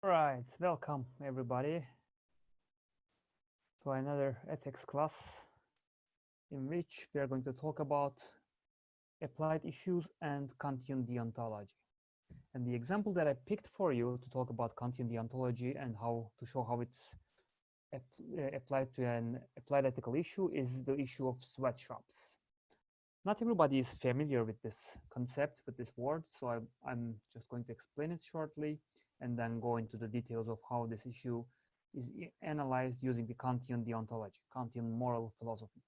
Right, welcome everybody to another ethics class in which we are going to talk about applied issues and Kantian deontology. And the example that I picked for you to talk about Kantian deontology and how to show how it's applied to an applied ethical issue is the issue of sweatshops. Not everybody is familiar with this concept, with this word, so I'm just going to explain it shortly and then go into the details of how this issue is analyzed using the Kantian deontology, Kantian moral philosophy.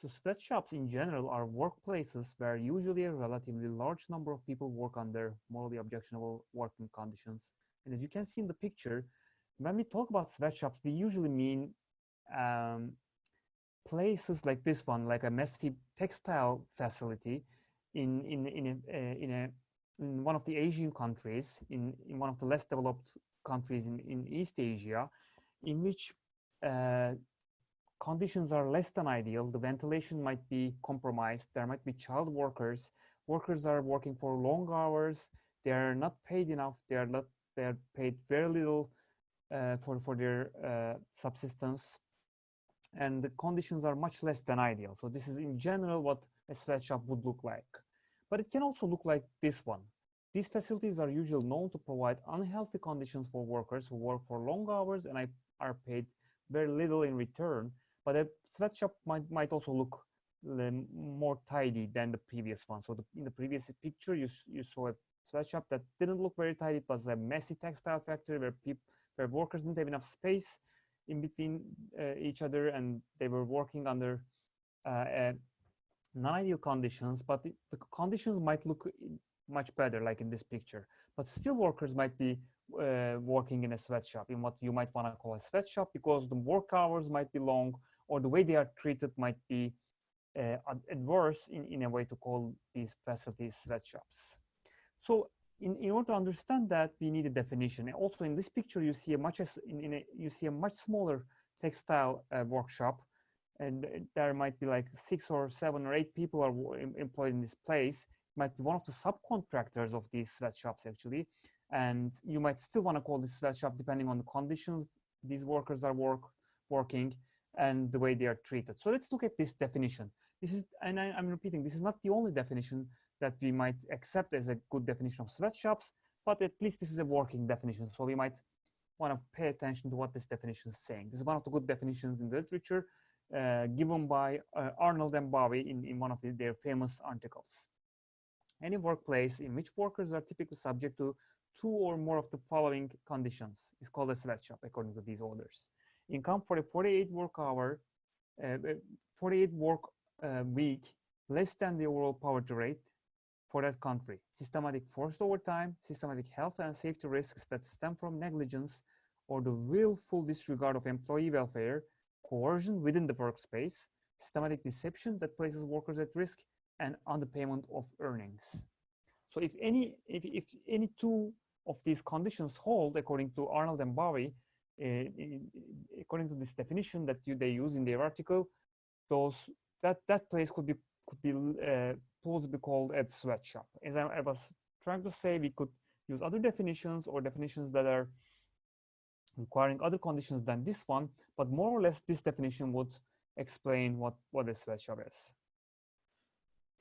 So sweatshops in general are workplaces where usually a relatively large number of people work under morally objectionable working conditions. And as you can see in the picture, when we talk about sweatshops, we usually mean um, places like this one, like a messy textile facility in one of the Asian countries, in one of the less developed countries in East Asia, in which uh, conditions are less than ideal. The ventilation might be compromised. There might be child workers. Workers are working for long hours. They are not paid enough. They are paid very little for their subsistence, and the conditions are much less than ideal. So this is in general what a sweatshop would look like. But it can also look like this one. These facilities are usually known to provide unhealthy conditions for workers who work for long hours and are paid very little in return. But a sweatshop might also look more tidy than the previous one. So in the previous picture, you saw a sweatshop that didn't look very tidy. It was a messy textile factory where workers didn't have enough space in between each other, and they were working under non-ideal conditions, but the conditions might look much better, like in this picture. But still, workers might be working in a sweatshop, in what you might want to call a sweatshop, because the work hours might be long, or the way they are treated might be adverse in a way to call these facilities sweatshops. So in order to understand that, we need a definition. And also in this picture, you see you see a much smaller textile workshop, and there might be like 6 or 7 or 8 people are employed in this place. It might be one of the subcontractors of these sweatshops actually, and you might still want to call this sweatshop depending on the conditions these workers are working and the way they are treated. So let's look at this definition. This is, and I'm repeating, this is not the only definition that we might accept as a good definition of sweatshops, but at least this is a working definition. So we might want to pay attention to what this definition is saying. This is one of the good definitions in the literature given by Arnold and Bowie in one of their famous articles. Any workplace in which workers are typically subject to 2 or more of the following conditions is called a sweatshop, according to these orders. Income for a 48 work hour, 48 work week, less than the overall poverty rate for that country. Systematic forced overtime, systematic health and safety risks that stem from negligence or the willful disregard of employee welfare, coercion within the workspace, systematic deception that places workers at risk, and underpayment of earnings. So if any two of these conditions hold, according to Arnold and Bowie, uh, according to this definition that they use in their article, those that place could be plausibly called a sweatshop. As I was trying to say, we could use other definitions or definitions that are requiring other conditions than this one, but more or less this definition would explain what a sweatshop is.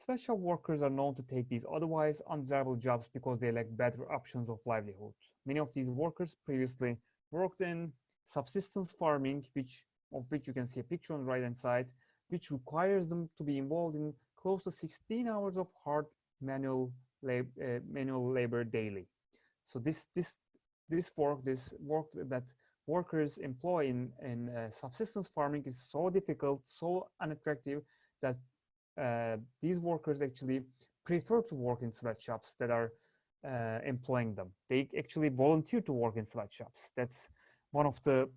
Sweatshop workers are known to take these otherwise undesirable jobs because they lack better options of livelihood. Many of these workers previously worked in subsistence farming, of which you can see a picture on the right-hand side, which requires them to be involved in close to 16 hours of hard manual labor daily. So this work that workers employ in subsistence farming is so difficult, so unattractive, that these workers actually prefer to work in sweatshops that are employing them. They actually volunteer to work in sweatshops. That's one of the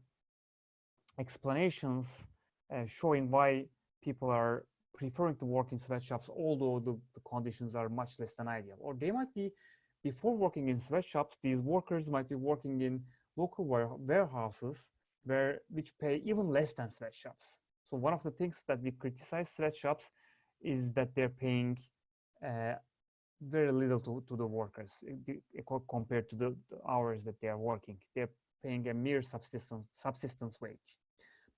explanations showing why people are preferring to work in sweatshops, although the conditions are much less than ideal. Or they might be, before working in sweatshops, these workers might be working in local warehouses which pay even less than sweatshops. So one of the things that we criticize sweatshops is that they're paying very little to the workers compared to the hours that they are working. They're paying a mere subsistence wage.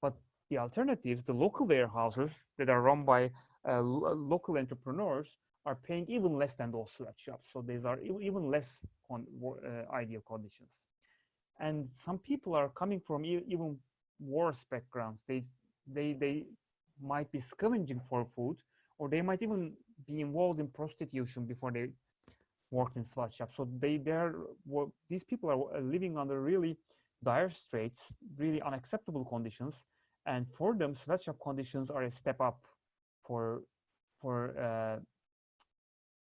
But the alternatives, the local warehouses that are run by local entrepreneurs, are paying even less than those sweatshops. So these are even less ideal conditions. And some people are coming from even worse backgrounds. They might be scavenging for food, or they might even be involved in prostitution before they worked in sweatshops. So these people are living under really dire straits, really unacceptable conditions, and for them, sweatshop conditions are a step up for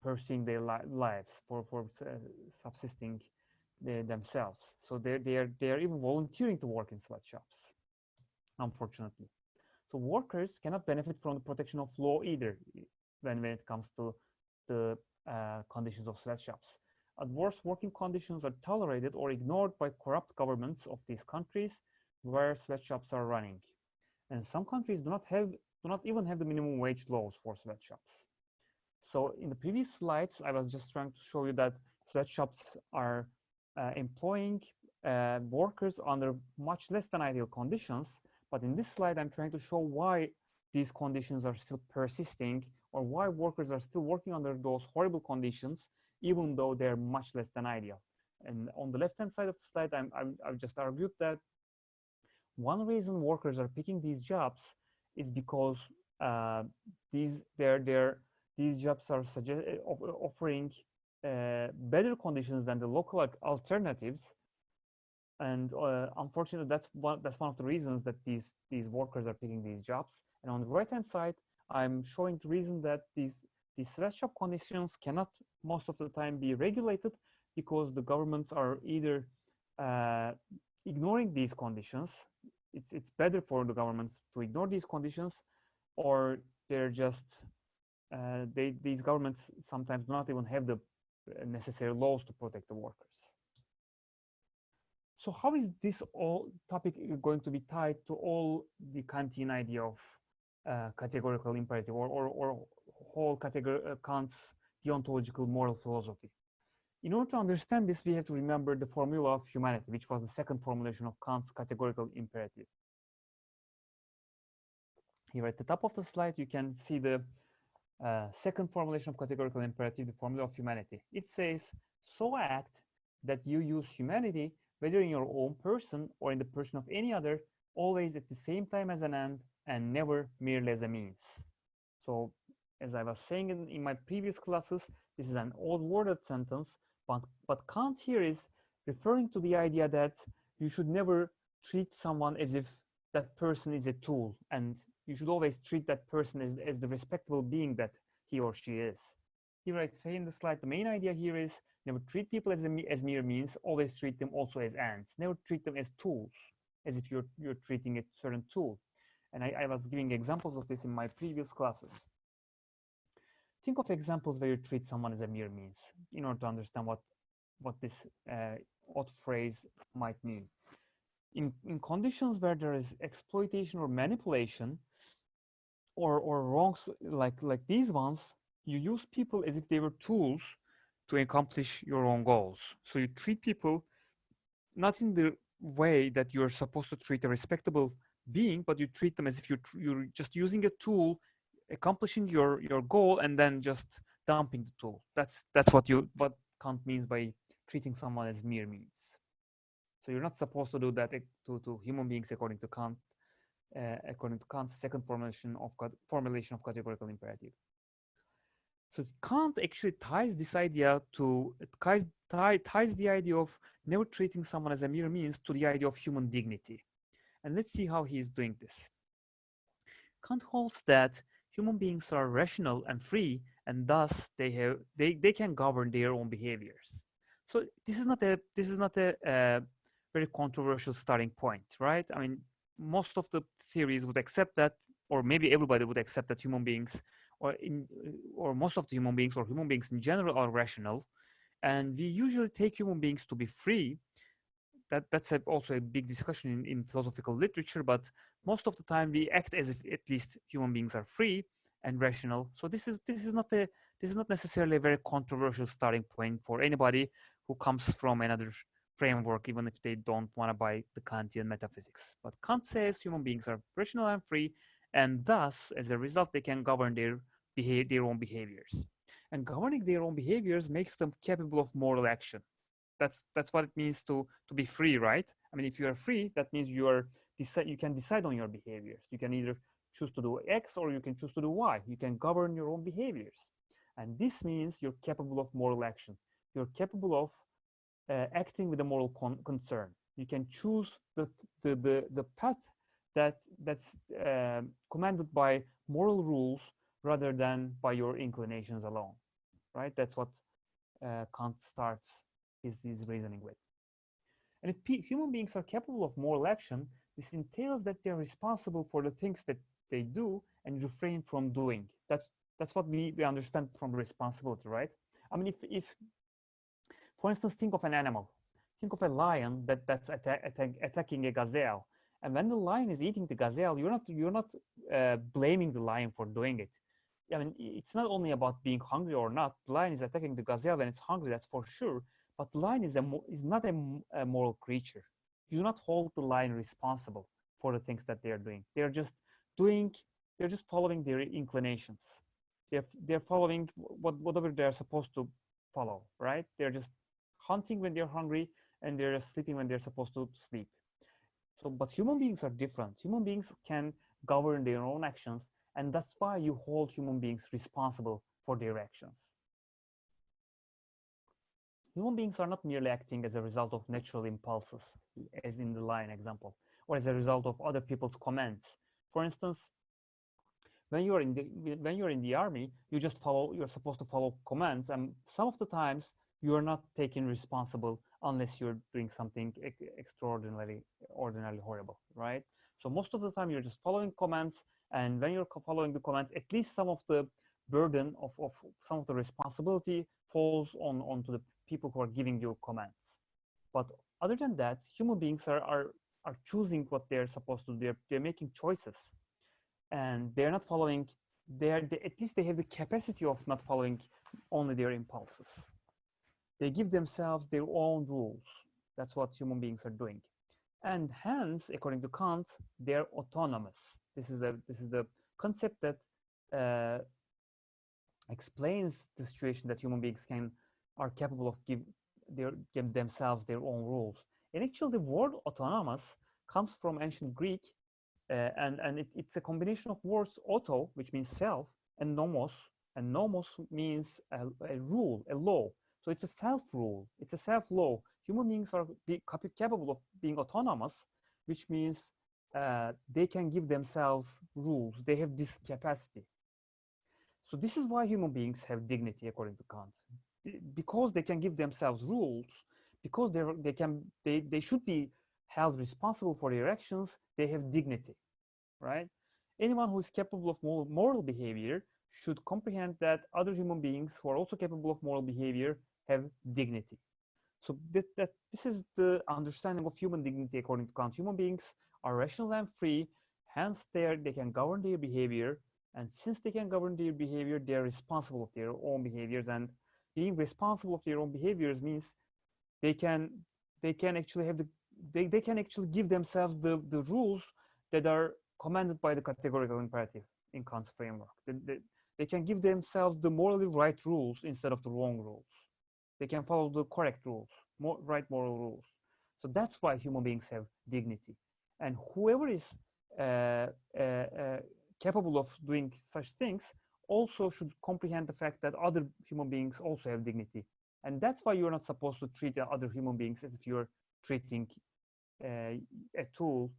pursuing their lives, for subsisting themselves. So they are even volunteering to work in sweatshops, unfortunately. So workers cannot benefit from the protection of law either when it comes to the conditions of sweatshops. Adverse working conditions are tolerated or ignored by corrupt governments of these countries where sweatshops are running. And some countries do not even have the minimum wage laws for sweatshops. So in the previous slides, I was just trying to show you that sweatshops are employing workers under much less than ideal conditions. But in this slide, I'm trying to show why these conditions are still persisting, or why workers are still working under those horrible conditions, even though they're much less than ideal. And on the left-hand side of the slide, I've just argued that one reason workers are picking these jobs is because these jobs are offering better conditions than the local alternatives, and unfortunately, that's one of the reasons that these workers are picking these jobs. And on the right-hand side, I'm showing the reason that these sweatshop conditions cannot most of the time be regulated, because the governments are either ignoring these conditions. It's better for the governments to ignore these conditions, or they're just these governments sometimes do not even have the necessary laws to protect the workers. So how is this all topic going to be tied to all the Kantian idea of categorical imperative, or whole Kant's deontological moral philosophy? In order to understand this, we have to remember the formula of humanity, which was the second formulation of Kant's categorical imperative. Here at the top of the slide, you can see the second formulation of categorical imperative, the formula of humanity. It says, so act that you use humanity, whether in your own person or in the person of any other, always at the same time as an end and never merely as a means. So as I was saying in my previous classes, this is an old-worded sentence, but Kant here is referring to the idea that you should never treat someone as if that person is a tool, and you should always treat that person as the respectable being that he or she is. Here I say in the slide, the main idea here is never treat people as mere means, always treat them also as ends. Never treat them as tools, as if you're treating a certain tool. And I was giving examples of this in my previous classes. Think of examples where you treat someone as a mere means in order to understand what this odd phrase might mean. In conditions where there is exploitation or manipulation, or wrongs like these ones, you use people as if they were tools to accomplish your own goals. So you treat people not in the way that you're supposed to treat a respectable being, but you treat them as if you're just using a tool, accomplishing your goal, and then just dumping the tool. That's what Kant means by treating someone as mere means. So you're not supposed to do that to human beings, according to Kant, according to Kant's second formulation of categorical imperative. So Kant actually ties this idea ties the idea of never treating someone as a mere means to the idea of human dignity. And let's see how he is doing this. Kant holds that human beings are rational and free, and thus they can govern their own behaviors. So this is not a very controversial starting point, right? I mean, most of the theories would accept that, or maybe everybody would accept that human beings, or most of the human beings, or human beings in general, are rational, and we usually take human beings to be free. That's also a big discussion in philosophical literature, but most of the time we act as if at least human beings are free and rational. So this is not a This is not necessarily a very controversial starting point for anybody who comes from another framework, even if they don't want to buy the Kantian metaphysics. But Kant says human beings are rational and free, and thus, as a result, they can govern their own behaviors. And governing their own behaviors makes them capable of moral action. That's what it means to be free, right? I mean, if you are free, that means you can decide on your behaviors. You can either choose to do X or you can choose to do Y. You can govern your own behaviors. And this means you're capable of moral action. You're capable of acting with a moral concern. You can choose the path that's commanded by moral rules rather than by your inclinations alone, right? That's what Kant starts his reasoning with. And if human beings are capable of moral action, this entails that they're responsible for the things that they do and refrain from doing. That's what we understand from responsibility, right? I mean, if for instance, think of an animal. Think of a lion that's attacking a gazelle. And when the lion is eating the gazelle, you're not blaming the lion for doing it. I mean, it's not only about being hungry or not. The lion is attacking the gazelle when it's hungry, that's for sure. But the lion is not a moral creature. You do not hold the lion responsible for the things that they are doing. Doing, they're just following their inclinations. They're following whatever they're supposed to follow, right? They're just hunting when they're hungry and they're sleeping when they're supposed to sleep. So, but human beings are different. Human beings can govern their own actions, and that's why you hold human beings responsible for their actions. Human beings are not merely acting as a result of natural impulses, as in the lion example, or as a result of other people's commands. For instance, when you're in the army, you're supposed to follow commands, and some of the times you are not taken responsible unless you're doing something ordinarily horrible, right? So most of the time you're just following commands, and when you're following the commands, at least some of the burden of some of the responsibility falls onto the people who are giving you commands. But other than that, human beings are choosing what they're supposed to do. They're making choices, and they're not following. At least they have the capacity of not following only their impulses. They give themselves their own rules. That's what human beings are doing, and hence, according to Kant, they're autonomous. This is the concept that explains the situation that human beings are capable of give themselves their own rules. And actually, the word autonomous comes from ancient Greek, and it's a combination of words auto, which means self, and nomos. And nomos means a rule, a law. So it's a self-rule, it's a self-law. Human beings are capable of being autonomous, which means they can give themselves rules. They have this capacity. So this is why human beings have dignity, according to Kant, because they can give themselves rules, because they should be held responsible for their actions. They have dignity, right? Anyone who is capable of moral behavior should comprehend that other human beings who are also capable of moral behavior have dignity. So this is the understanding of human dignity according to Kant. Human beings are rational and free, hence they can govern their behavior, and since they can govern their behavior, they are responsible of their own behaviors. And being responsible of their own behaviors means they can actually have they can actually give themselves the rules that are commanded by the categorical imperative in Kant's framework. They can give themselves the morally right rules instead of the wrong rules. They can follow the correct rules, right moral rules. So that's why human beings have dignity. And whoever is capable of doing such things also should comprehend the fact that other human beings also have dignity. And that's why you're not supposed to treat other human beings as if you're treating a tool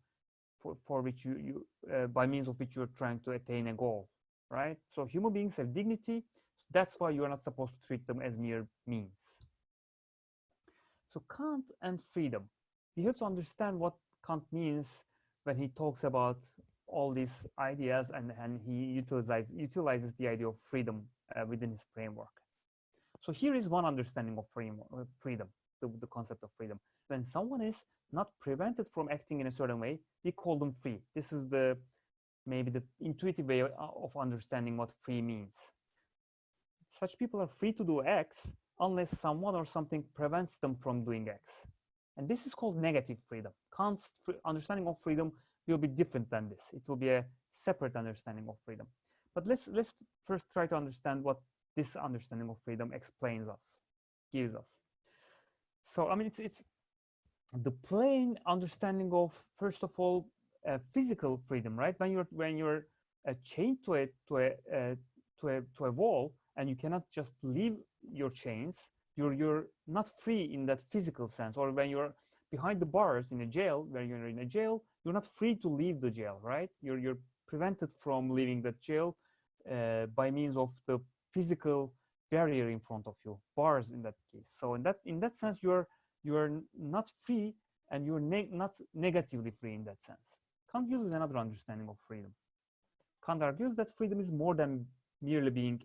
for which you by means of which you're trying to attain a goal, right? So human beings have dignity. That's why you're not supposed to treat them as mere means. So Kant and freedom. You have to understand what Kant means when he talks about all these ideas, and he utilizes the idea of freedom within his framework. So here is one understanding of freedom, the concept of freedom. When someone is not prevented from acting in a certain way, we call them free. This is maybe the intuitive way of understanding what free means. such people are free to do X unless someone or something prevents them from doing X. And this is called negative freedom. Kant's understanding of freedom will be different than this. It will be a separate understanding of freedom. But let's first try to understand what this understanding of freedom explains us, gives us. So I mean, it's the plain understanding of, first of all, physical freedom, right? When you're chained to a wall and you cannot just leave your chains, you're not free in that physical sense. Or when you're behind the bars in a jail, when you're in a jail, you're not free to leave the jail, right? You're prevented from leaving the jail by means of the physical barrier in front of you, bars in that case. So in that sense, you're not free, and you're not negatively free in that sense. Kant uses another understanding of freedom. Kant argues that freedom is more than merely being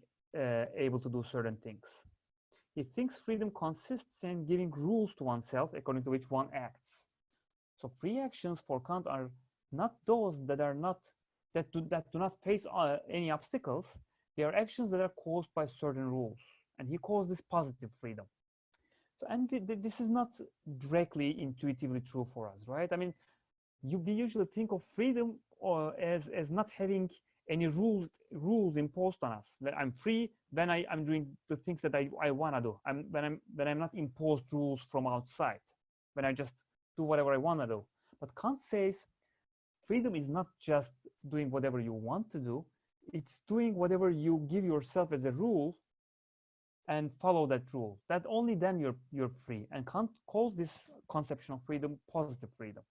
able to do certain things. He thinks freedom consists in giving rules to oneself according to which one acts. So free actions for Kant are not those that do not face any obstacles. They are actions that are caused by certain rules, and he calls this positive freedom. So, and this is not directly intuitively true for us, right? I mean, we usually think of freedom as not having any rules imposed on us. That I'm free when I'm doing the things that I want to do. When I'm not imposed rules from outside, when I just do whatever I want to do. But Kant says freedom is not just doing whatever you want to do. It's doing whatever you give yourself as a rule and follow that rule. That only then you're free. And Kant calls this conception of freedom positive freedom.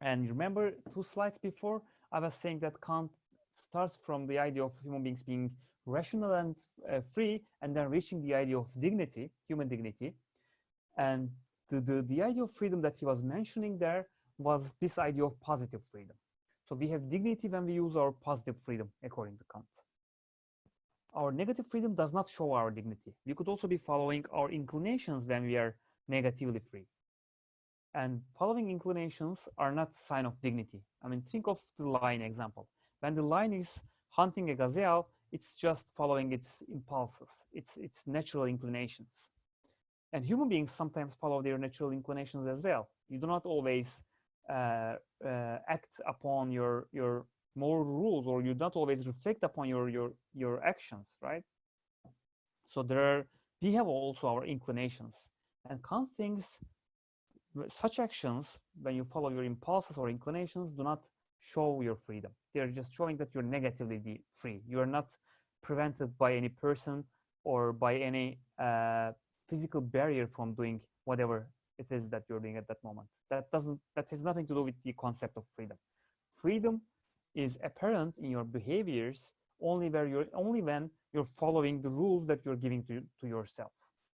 And remember 2 slides before, I was saying that Kant starts from the idea of human beings being rational and free, and then reaching the idea of dignity, human dignity. And the idea of freedom that he was mentioning there was this idea of positive freedom. So we have dignity when we use our positive freedom, according to Kant. Our negative freedom does not show our dignity. We could also be following our inclinations when we are negatively free. And following inclinations are not a sign of dignity. I mean, think of the lion example. When the lion is hunting a gazelle, it's just following its impulses, its natural inclinations. And human beings sometimes follow their natural inclinations as well. You do not always act upon your moral rules, or you don't always reflect upon your actions, right? So we have also our inclinations. And Kant thinks such actions, when you follow your impulses or inclinations, do not show your freedom. They're just showing that you're negatively free. You're not prevented by any person or by any physical barrier from doing whatever it is that you're doing at that moment. That has nothing to do with the concept of freedom. Freedom is apparent in your behaviors only when you're following the rules that you're giving to yourself.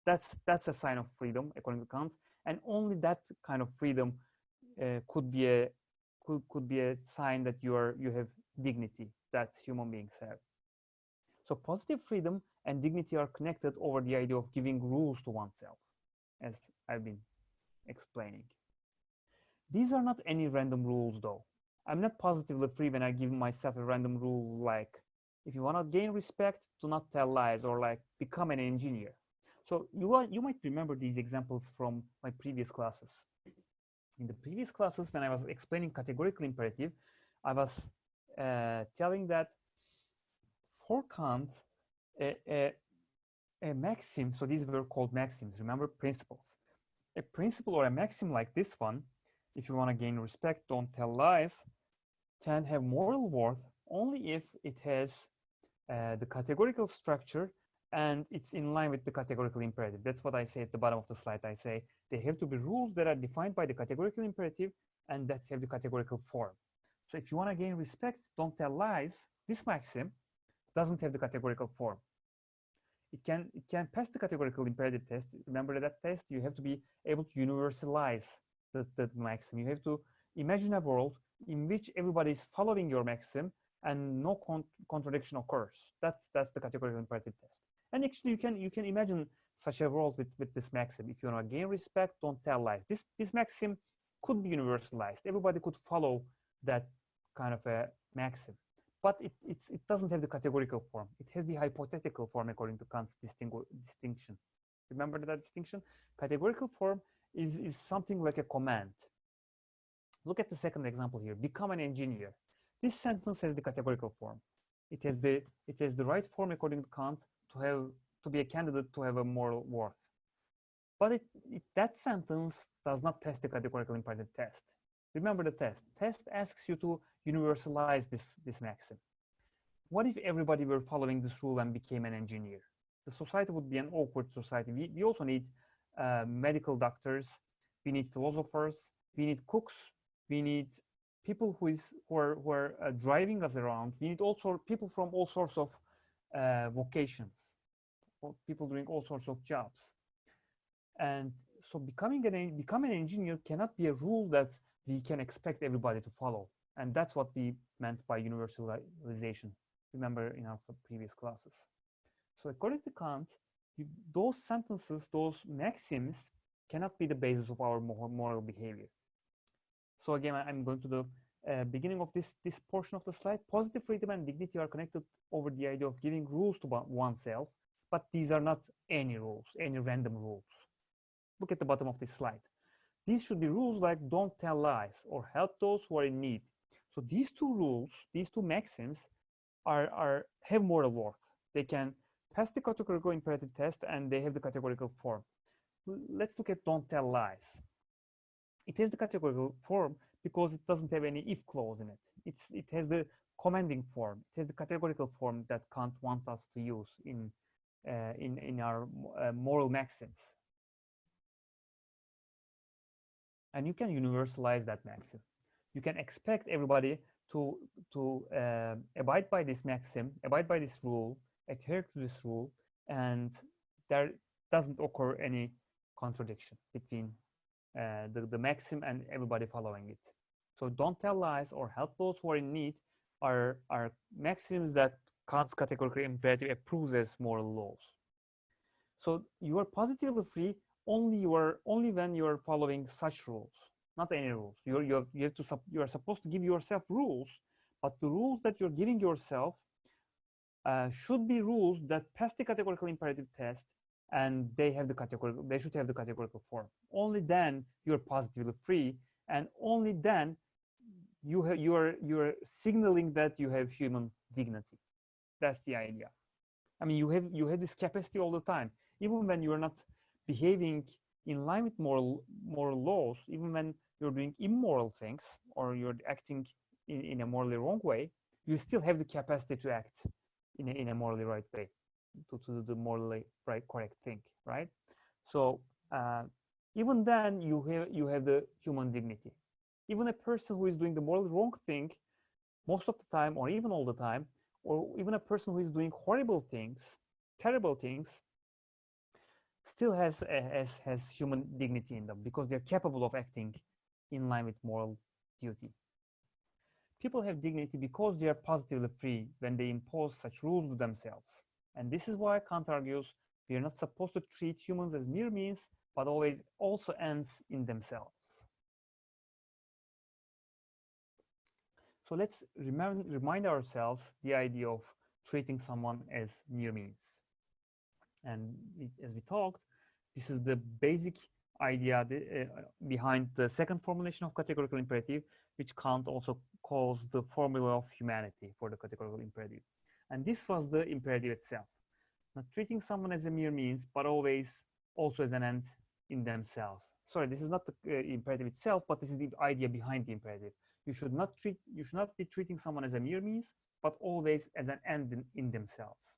That's a sign of freedom, according to Kant. And only that kind of freedom could be a sign that you have dignity that human beings have. So positive freedom and dignity are connected over the idea of giving rules to oneself, as I've been explaining. These are not any random rules, though. I'm not positively free when I give myself a random rule like, if you want to gain respect, do not tell lies, or like, become an engineer. So you might remember these examples from my previous classes. In the previous classes, when I was explaining categorical imperative, I was telling that for Kant, a maxim, so these were called maxims, remember, principles. A principle or a maxim like this one, if you want to gain respect, don't tell lies, can have moral worth only if it has the categorical structure and it's in line with the categorical imperative. That's what I say at the bottom of the slide. I say they have to be rules that are defined by the categorical imperative and that have the categorical form. So if you want to gain respect, don't tell lies, this maxim doesn't have the categorical form. It can pass the categorical imperative test. Remember that test? You have to be able to universalize the maxim. You have to imagine a world in which everybody is following your maxim and no contradiction occurs. That's the categorical imperative test. And actually, you can imagine such a world with this maxim. If you want to gain respect, don't tell lies. This maxim could be universalized. Everybody could follow that kind of a maxim. but it doesn't have the categorical form. It has the hypothetical form according to Kant's distinction. Remember that distinction? Categorical form is something like a command. Look at the second example here. Become an engineer. This sentence has the categorical form. It has the right form according to Kant to be a candidate to have a moral worth. But that sentence does not pass the categorical imperative test. Remember the test. Test asks you to universalize this maxim. What if everybody were following this rule and became an engineer? The society would be an awkward society. We also need medical doctors. We need philosophers. We need cooks. We need people who are driving us around. We need also people from all sorts of vocations, or people doing all sorts of jobs. And so become an engineer cannot be a rule that we can expect everybody to follow. And that's what we meant by universalization. Remember in our previous classes. So according to Kant, those sentences, those maxims cannot be the basis of our moral behavior. So again, I'm going to the beginning of this portion of the slide. Positive freedom and dignity are connected over the idea of giving rules to oneself, but these are not any rules, any random rules. Look at the bottom of this slide. These should be rules like don't tell lies or help those who are in need. So these two rules, these two maxims have moral worth. They can pass the categorical imperative test and they have the categorical form. Let's look at don't tell lies. It has the categorical form because it doesn't have any if clause in it. It has the commanding form. It has the categorical form that Kant wants us to use in our moral maxims. And you can universalize that maxim. You can expect everybody to abide by this maxim, abide by this rule, adhere to this rule, and there doesn't occur any contradiction between the maxim and everybody following it. So don't tell lies or help those who are in need are maxims that Kant's categorical imperative approves as moral laws. So you are positively free only when you are following such rules, not any rules. You are supposed to give yourself rules, but the rules that you're giving yourself should be rules that pass the categorical imperative test, and they should have the categorical form. Only then you're positively free, and only then you are signaling that you have human dignity. That's the idea. I mean, you have this capacity all the time, even when you are not behaving in line with moral laws, even when you're doing immoral things or you're acting in a morally wrong way, you still have the capacity to act in a morally right way, to do the morally correct thing, right? So even then you have the human dignity. Even a person who is doing the morally wrong thing most of the time, or even all the time, or even a person who is doing horrible things, terrible things, still has human dignity in them because they're capable of acting in line with moral duty. People have dignity because they are positively free when they impose such rules to themselves. And this is why Kant argues we are not supposed to treat humans as mere means, but always also ends in themselves. So let's remind ourselves the idea of treating someone as mere means. And as we talked, this is the basic idea behind the second formulation of categorical imperative, which Kant also calls the formula of humanity for the categorical imperative. And this was the imperative itself. Not treating someone as a mere means, but always also as an end in themselves. Sorry, this is not the imperative itself, but this is the idea behind the imperative. You should not be treating someone as a mere means, but always as an end in themselves.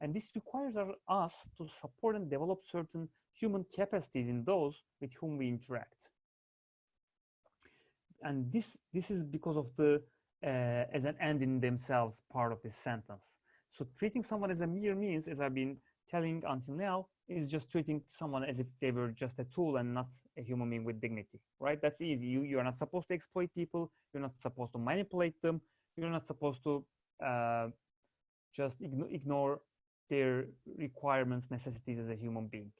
And this requires us to support and develop certain human capacities in those with whom we interact. And this is because of the as an end in themselves part of this sentence. So treating someone as a mere means, as I've been telling until now, is just treating someone as if they were just a tool and not a human being with dignity, right? That's easy. You are not supposed to exploit people. You're not supposed to manipulate them. You're not supposed to just ignore their requirements, necessities as a human being.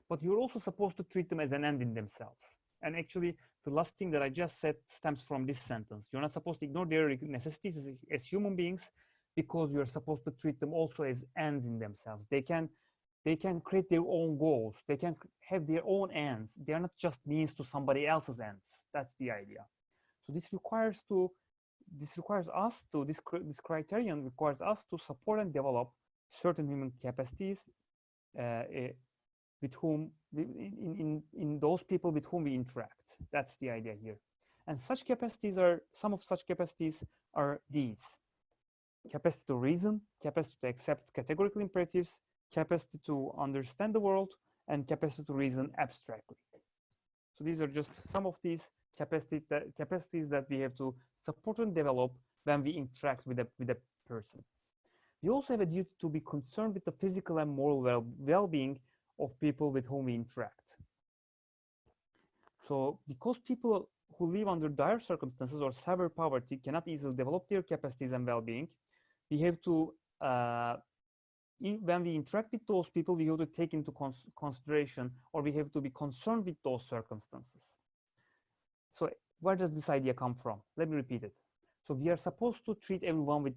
But you're also supposed to treat them as an end in themselves. And actually, the last thing that I just said stems from this sentence. You're not supposed to ignore their necessities as human beings, because you're supposed to treat them also as ends in themselves. They can create their own goals. They can have their own ends. They are not just means to somebody else's ends. That's the idea. So this criterion requires us to support and develop certain human capacities with whom in those people with whom we interact. That's the idea here. And some of such capacities are these: capacity to reason, capacity to accept categorical imperatives, capacity to understand the world, and capacity to reason abstractly. So these are just some of these capacities that we have to support and develop when we interact with a person. We also have a duty to be concerned with the physical and moral well-being of people with whom we interact. So because people who live under dire circumstances or severe poverty cannot easily develop their capacities and well-being, we have to, when we interact with those people, we have to take into consideration, or we have to be concerned with those circumstances. So where does this idea come from? Let me repeat it. So we are supposed to treat everyone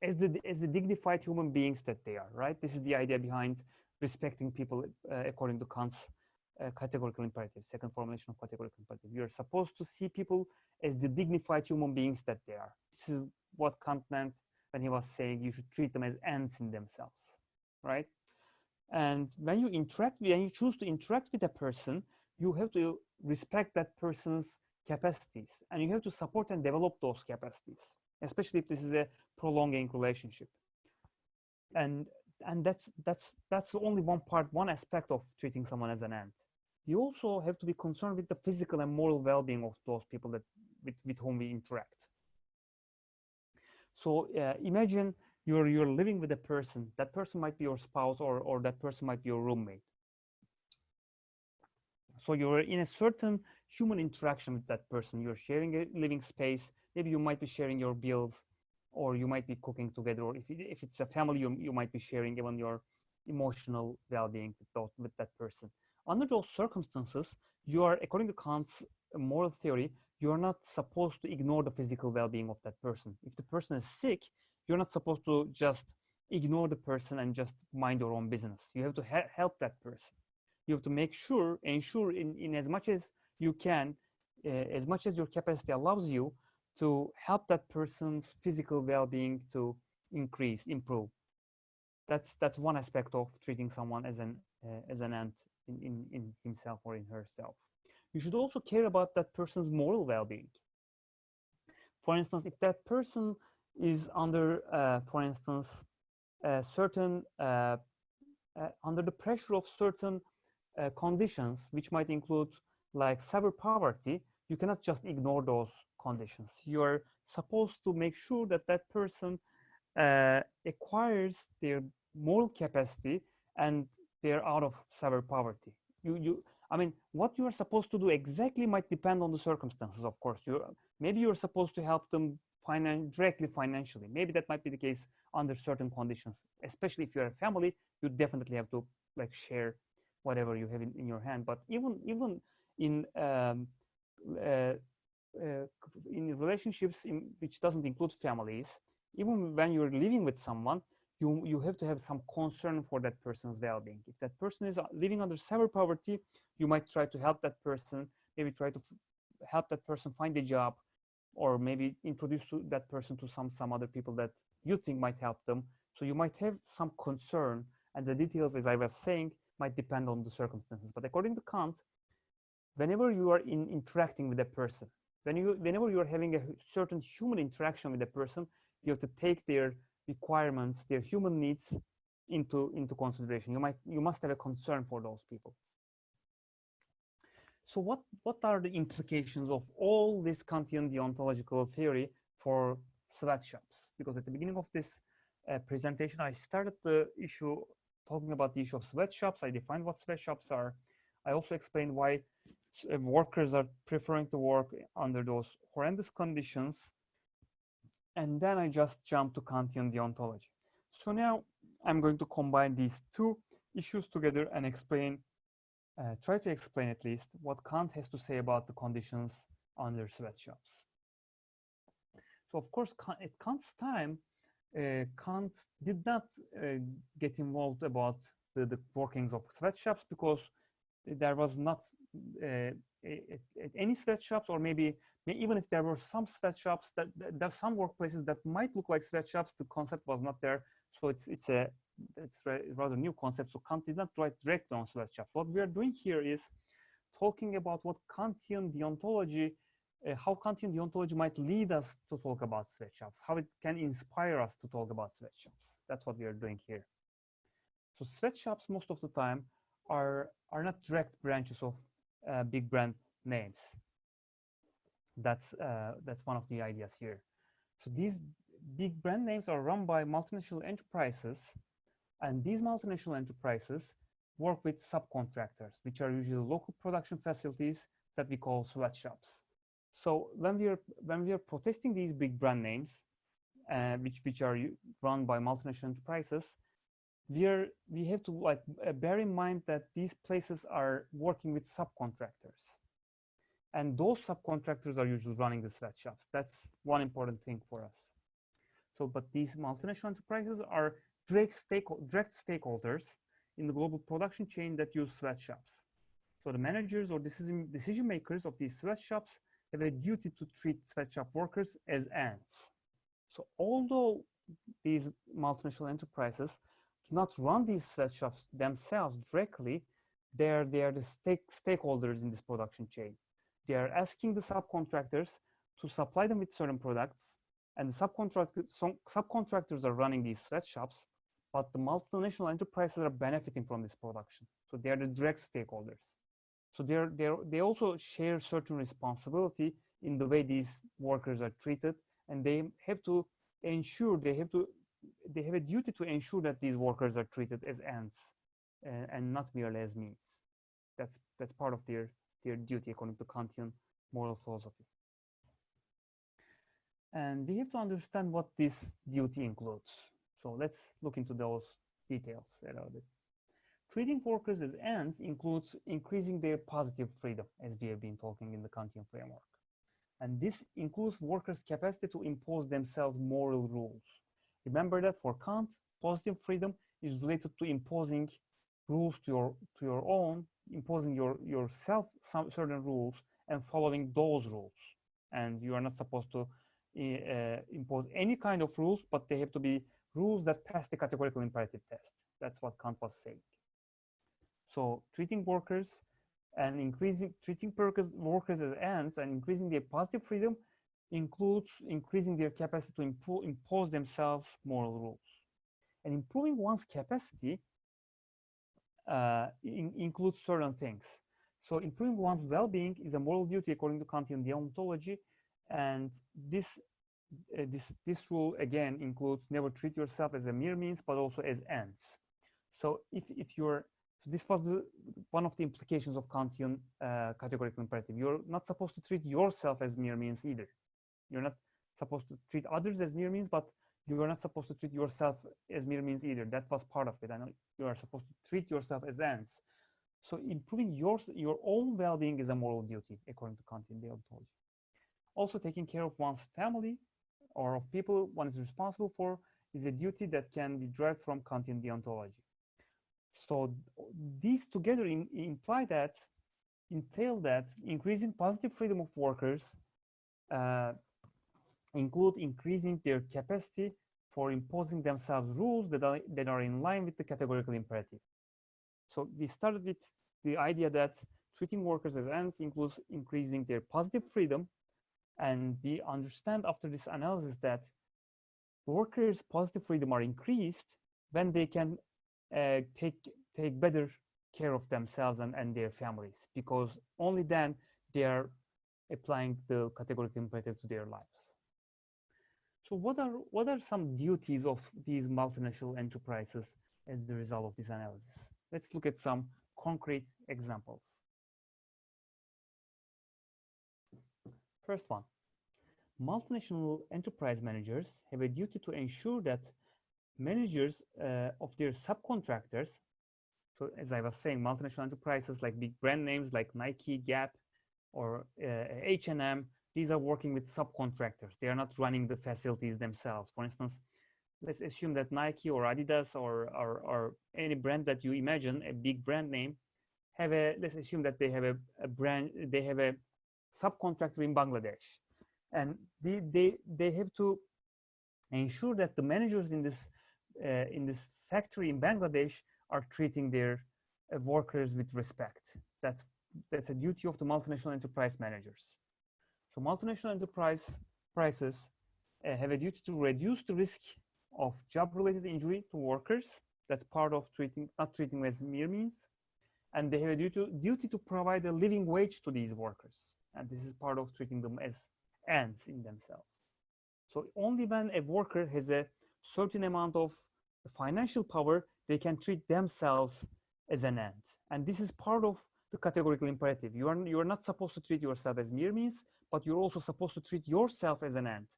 as the dignified human beings that they are, right? This is the idea behind respecting people according to Kant's categorical imperative, second formulation of categorical imperative. You are supposed to see people as the dignified human beings that they are. This is what Kant meant when he was saying you should treat them as ends in themselves, right? And when you choose to interact with a person, you have to respect that person's capacities, and you have to support and develop those capacities, especially if this is a prolonging relationship. And that's only one aspect of treating someone as an end. You also have to be concerned with the physical and moral well-being of those people with whom we interact. So imagine you're living with a person. That person might be your spouse, or that person might be your roommate. So you're in a certain human interaction with that person. You're sharing a living space. Maybe you might be sharing your bills, or you might be cooking together, or if it's a family, you might be sharing even your emotional well-being with that person. Under those circumstances, you are, according to Kant's moral theory, you are not supposed to ignore the physical well-being of that person. If the person is sick, you're not supposed to just ignore the person and just mind your own business. You have to help that person. You have to ensure in as much as you can, as much as your capacity allows you, to help that person's physical well-being to improve. That's one aspect of treating someone as an end in himself or in herself. You should also care about that person's moral well-being. For instance, if that person is under, for instance, certain under the pressure of certain conditions, which might include like severe poverty, you cannot just ignore those conditions. You are supposed to make sure that that person acquires their moral capacity and they're out of severe poverty. I mean, what you are supposed to do exactly might depend on the circumstances, of course. Maybe you're supposed to help them directly financially. Maybe that might be the case under certain conditions. Especially if you're a family, you definitely have to like share whatever you have in your hand. But even in relationships which doesn't include families, even when you're living with someone, you have to have some concern for that person's well-being. If that person is living under severe poverty, you might try to help that person, maybe try to help that person find a job, or maybe introduce that person to some other people that you think might help them. So you might have some concern, and the details, as I was saying, might depend on the circumstances. But according to Kant, whenever you are interacting with a person, whenever you are having a certain human interaction with a person, you have to take their requirements, their human needs into consideration. You must have a concern for those people. So what are the implications of all this Kantian deontological theory for sweatshops? Because at the beginning of this presentation, I started the issue talking about the issue of sweatshops. I defined what sweatshops are. I also explained why workers are preferring to work under those horrendous conditions. And then I just jumped to Kantian deontology. So now I'm going to combine these two issues together and explain try to explain at least what Kant has to say about the conditions under sweatshops. So of course, at Kant's time, Kant did not get involved about the workings of sweatshops because there was not any sweatshops, or maybe even if there were some sweatshops, that there are some workplaces that might look like sweatshops, the concept was not there. So it's a rather new concept. So Kant did not write directly on sweatshops. What we are doing here is talking about what Kantian deontology, how Kantian deontology might lead us to talk about sweatshops, how it can inspire us to talk about sweatshops. That's what we are doing here. So sweatshops most of the time are not direct branches of big brand names. That's one of the ideas here. So these big brand names are run by multinational enterprises, and these multinational enterprises work with subcontractors, which are usually local production facilities that we call sweatshops. So when we are protesting these big brand names, which are run by multinational enterprises, we have to bear in mind that these places are working with subcontractors, and those subcontractors are usually running the sweatshops. That's one important thing for us. So, but these multinational enterprises are direct stakeholders in the global production chain that use sweatshops. So the managers or decision makers of these sweatshops have a duty to treat sweatshop workers as ants. So although these multinational enterprises do not run these sweatshops themselves directly, they are the stakeholders in this production chain. They are asking the subcontractors to supply them with certain products, and the subcontractors are running these sweatshops, but the multinational enterprises are benefiting from this production. So they are the direct stakeholders. So they also share certain responsibility in the way these workers are treated, and they have to ensure, they have a duty to ensure that these workers are treated as ants and not merely as means. That's part of their duty according to Kantian moral philosophy. And we have to understand what this duty includes. So let's look into those details a little bit. Treating workers as ants includes increasing their positive freedom, as we have been talking in the Kantian framework. And this includes workers' capacity to impose themselves moral rules. Remember that for Kant, positive freedom is related to imposing rules to your own, imposing yourself some certain rules and following those rules. And you are not supposed to impose any kind of rules, but they have to be rules that pass the categorical imperative test. That's what Kant was saying. So treating workers and treating workers as ants and increasing their positive freedom includes increasing their capacity to impose themselves moral rules. And improving one's capacity includes certain things. So improving one's well-being is a moral duty according to Kantian deontology, and this rule again includes never treat yourself as a mere means, but also as ants. So if you're, so this was one of the implications of Kantian categorical imperative. You're not supposed to treat yourself as mere means either. You're not supposed to treat others as mere means, but you are not supposed to treat yourself as mere means either. That was part of it. I know you are supposed to treat yourself as ants. So improving your own well-being is a moral duty according to Kantian deontology. Also, taking care of one's family or of people one is responsible for is a duty that can be derived from Kantian deontology. So these together entail that increasing positive freedom of workers include increasing their capacity for imposing themselves rules that are in line with the categorical imperative. So we started with the idea that treating workers as ants includes increasing their positive freedom, and we understand after this analysis that workers' positive freedom are increased when they can take better care of themselves and their families, because only then they are applying the categorical imperative to their lives. So what are some duties of these multinational enterprises as the result of this analysis? Let's look at some concrete examples. First one, multinational enterprise managers have a duty to ensure that managers of their subcontractors, So as I was saying, multinational enterprises like big brand names like Nike, Gap, or H&M, these are working with subcontractors. They are not running the facilities themselves. For instance, let's assume that Nike or Adidas or any brand that you imagine, a big brand name, let's assume that they have they have a subcontractor in Bangladesh, and they have to ensure that the managers in this factory in Bangladesh are treating their workers with respect. That's a duty of the multinational enterprise managers. So multinational enterprises have a duty to reduce the risk of job-related injury to workers. That's part of not treating as mere means. And they have a duty to provide a living wage to these workers. And this is part of treating them as ends in themselves. So only when a worker has a certain amount of financial power, they can treat themselves as an end. And this is part of the categorical imperative. You are not supposed to treat yourself as mere means, but you're also supposed to treat yourself as an end.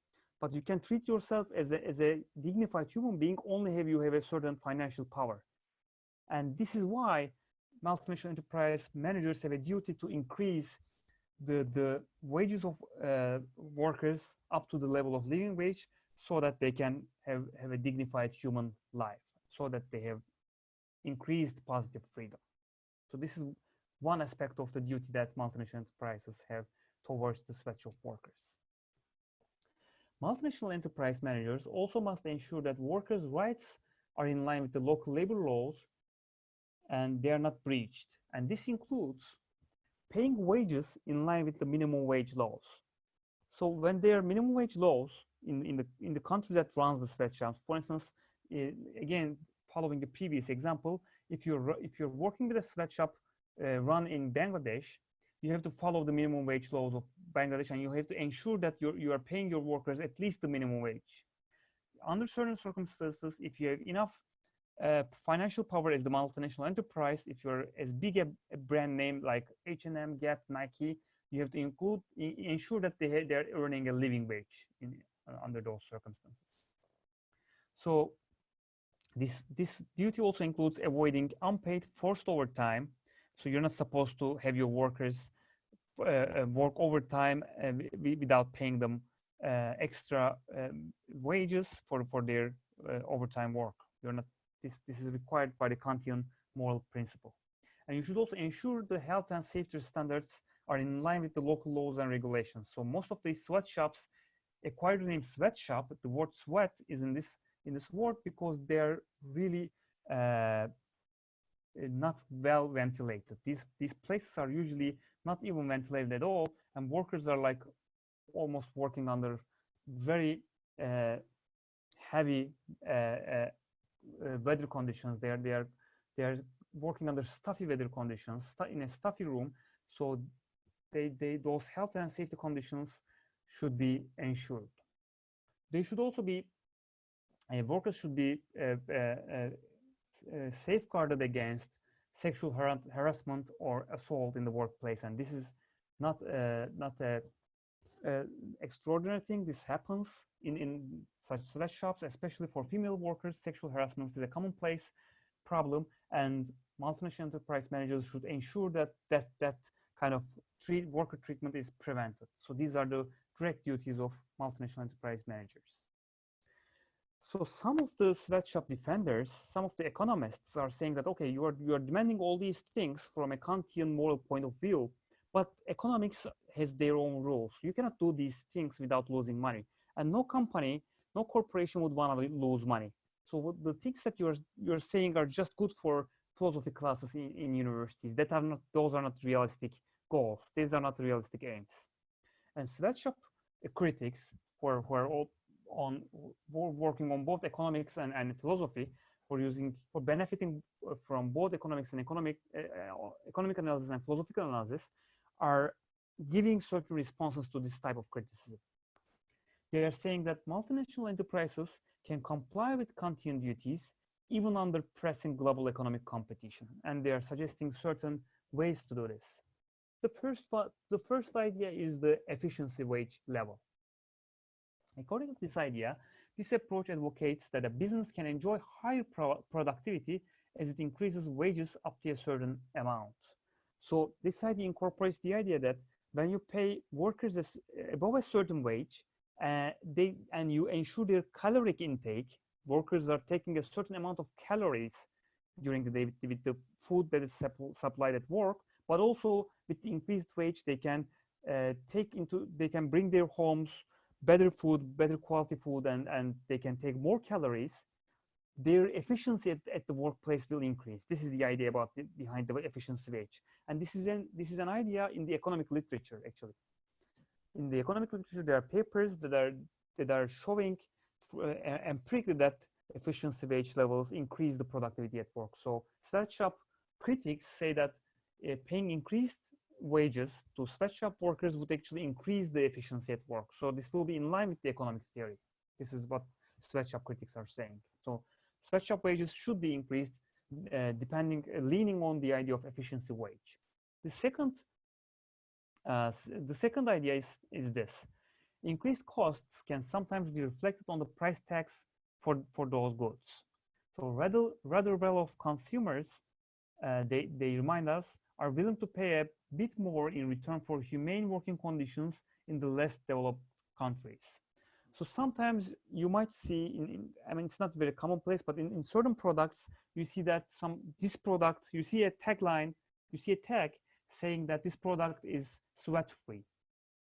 But you can treat yourself as a dignified human being only if you have a certain financial power. And this is why multinational enterprise managers have a duty to increase the wages of workers up to the level of living wage, so that they can have a dignified human life, so that they have increased positive freedom. So this is one aspect of the duty that multinational enterprises have towards the sweatshop workers. Multinational enterprise managers also must ensure that workers' rights are in line with the local labor laws and they are not breached. And this includes paying wages in line with the minimum wage laws. So when there are minimum wage laws in the country that runs the sweatshops, for instance, again, following the previous example, if you're working with a sweatshop run in Bangladesh, you have to follow the minimum wage laws of Bangladesh, and you have to ensure that you are paying your workers at least the minimum wage. Under certain circumstances, if you have enough financial power as the multinational enterprise, if you're as big a brand name like H&M, Gap, Nike, you have to ensure that they're earning a living wage under those circumstances. So this duty also includes avoiding unpaid forced overtime. So you're not supposed to have your workers work overtime without paying them extra wages for their overtime work. You're not. This is required by the Kantian moral principle. And you should also ensure the health and safety standards are in line with the local laws and regulations. So most of these sweatshops acquired the name sweatshop. The word sweat is in this word because they're really not well ventilated. These places are usually not even ventilated at all, and workers are like almost working under very heavy weather conditions. They are working under stuffy weather conditions in a stuffy room. So those health and safety conditions should be ensured. They should also be workers should be safeguarded against sexual harassment or assault in the workplace, and this is not a extraordinary thing. This happens in such sweatshops, especially for female workers. Sexual harassment is a commonplace problem, and multinational enterprise managers should ensure that that kind of worker treatment is prevented. So these are the direct duties of multinational enterprise managers. So some of the sweatshop defenders, some of the economists are saying that, okay, you are demanding all these things from a Kantian moral point of view, but economics has their own rules. You cannot do these things without losing money. And no company, no corporation would want to lose money. So the things that you're saying are just good for philosophy classes in universities. Those are not realistic goals. These are not realistic aims. And sweatshop critics who are all working on both economics and philosophy, for benefiting from both economics and economic analysis and philosophical analysis, are giving certain responses to this type of criticism. They are saying that multinational enterprises can comply with Kantian duties even under pressing global economic competition, and they are suggesting certain ways to do this. The first idea is the efficiency wage level. According to this idea, this approach advocates that a business can enjoy higher productivity as it increases wages up to a certain amount. So this idea incorporates the idea that when you pay workers above a certain wage, and you ensure their caloric intake, workers are taking a certain amount of calories during the day with the food that is supplied at work, but also with the increased wage, they can they can bring their homes better food, better quality food, and they can take more calories. Their efficiency at the workplace will increase. This is the idea behind the efficiency wage, and this is an idea in the economic literature. Actually, in the economic literature, there are papers that are showing empirically that efficiency wage levels increase the productivity at work. So sweatshop critics say that paying increased wages to sweatshop workers would actually increase the efficiency at work. So this will be in line with the economic theory. This is what sweatshop critics are saying. So sweatshop wages should be increased, leaning on the idea of efficiency wage. The second idea is this: increased costs can sometimes be reflected on the price tags for those goods. So rather well off consumers, they remind us, are willing to pay a bit more in return for humane working conditions in the less developed countries. So sometimes you might see, I mean, it's not very commonplace, but in certain products, you see that this product, you see a tagline, you see a tag saying that this product is sweat-free.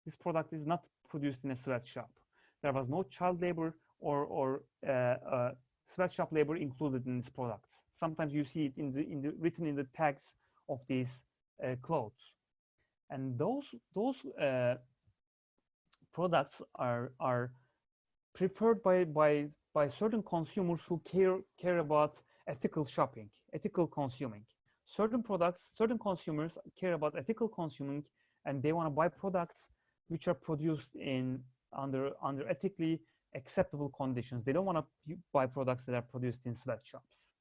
This product is not produced in a sweatshop. There was no child labor or sweatshop labor included in these products. Sometimes you see it written in the tags of these clothes, and those products are preferred by certain consumers who care about ethical shopping, ethical consuming. Certain consumers care about ethical consuming, and they want to buy products which are produced under ethically acceptable conditions. They don't want to buy products that are produced in sweatshops.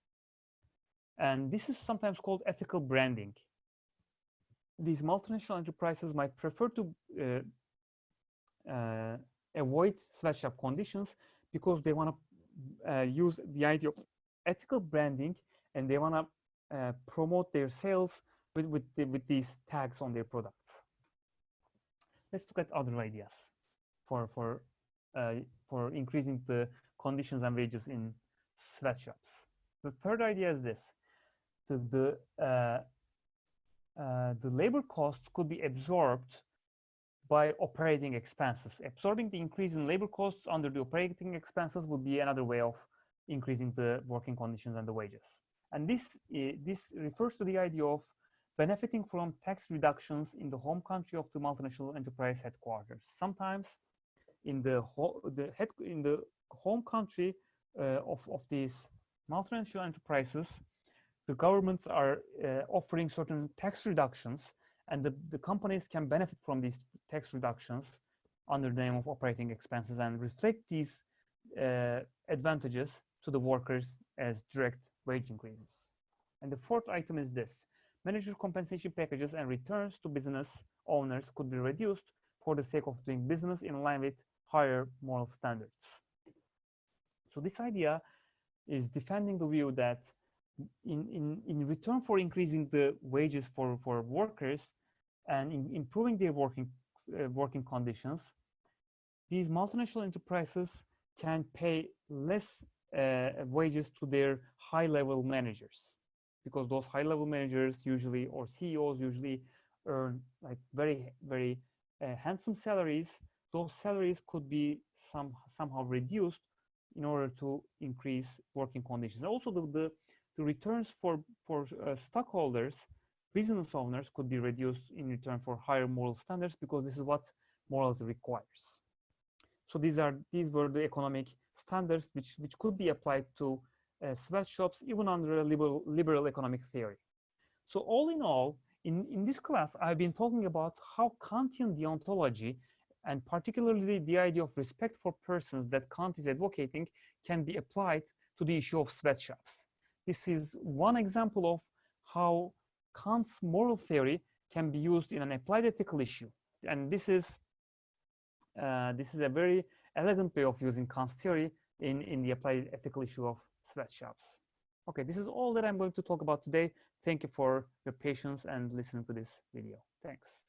And this is sometimes called ethical branding. These multinational enterprises might prefer to avoid sweatshop conditions because they want to use the idea of ethical branding, and they want to promote their sales with these tags on their products. Let's look at other ideas for increasing the conditions and wages in sweatshops. The third idea is this: the labor costs could be absorbed by operating expenses. Absorbing the increase in labor costs under the operating expenses would be another way of increasing the working conditions and the wages. And this refers to the idea of benefiting from tax reductions in the home country of the multinational enterprise headquarters. Sometimes in the home country of these multinational enterprises, the governments are offering certain tax reductions, and the companies can benefit from these tax reductions under the name of operating expenses and reflect these advantages to the workers as direct wage increases. And the fourth item is this: manager compensation packages and returns to business owners could be reduced for the sake of doing business in line with higher moral standards. So this idea is defending the view that in return for increasing the wages for workers and improving their working conditions, these multinational enterprises can pay less wages to their high-level managers, because those high-level managers usually, or CEOs usually, earn like very handsome salaries. Those salaries could be somehow reduced in order to increase working conditions. Also, the returns for stockholders, business owners, could be reduced in return for higher moral standards, because this is what morality requires. So these were the economic standards which could be applied to sweatshops even under a liberal economic theory. So all in all, in this class, I've been talking about how Kantian deontology, and particularly the idea of respect for persons that Kant is advocating, can be applied to the issue of sweatshops. This is one example of how Kant's moral theory can be used in an applied ethical issue. And this is a very elegant way of using Kant's theory in the applied ethical issue of sweatshops. Okay, this is all that I'm going to talk about today. Thank you for your patience and listening to this video. Thanks.